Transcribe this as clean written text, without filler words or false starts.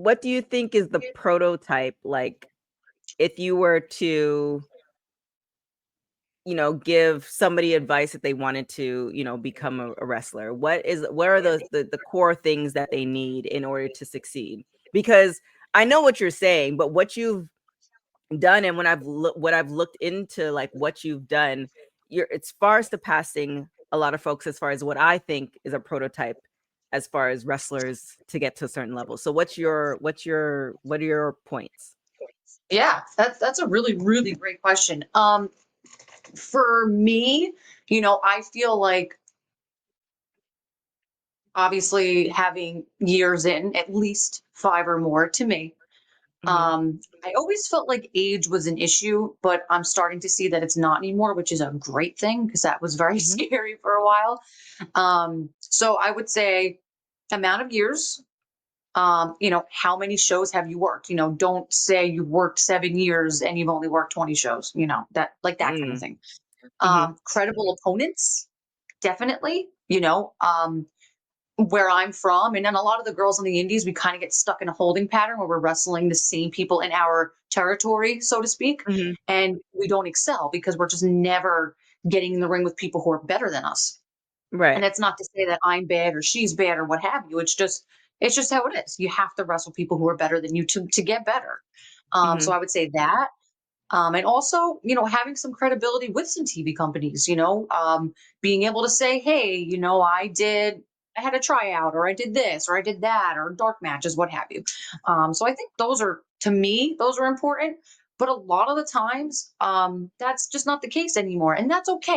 what do you think is the prototype, like, if you were to, give somebody advice if they wanted to, become a wrestler? What are the core things that they need in order to succeed? Because I know what you're saying, but what you've done and when what I've looked into, like, what you've done, it's far surpassing a lot of folks as far as what I think is a prototype as far as wrestlers to get to a certain level. So what are your points? Yeah, that's a really, really great question. For me, I feel like obviously having years in, at least 5 or more to me. Mhm. I always felt like age was an issue, but I'm starting to see that it's not anymore, which is a great thing because that was very Mhm. scary for a while. So I would say amount of years, how many shows have you worked? Don't say you worked 7 years and you've only worked 20 shows, that kind of Mm. thing. Mhm. Credible opponents, definitely, where I'm from. And then a lot of the girls in the indies, we kind of get stuck in a holding pattern where we're wrestling the same people in our territory, so to speak. Mhm. And we don't excel because we're just never getting in the ring with people who are better than us. And Right. that's not to say that I'm bad or she's bad or what have you. It's just how it is. You have to wrestle people who are better than you to get better. So Mhm. I would say that. And also, having some credibility with some TV companies, being able to say, hey, I had a tryout or I did this or I did that or dark matches, what have you. So I think to me, those are important. But a lot of the times, that's just not the case anymore. And that's okay.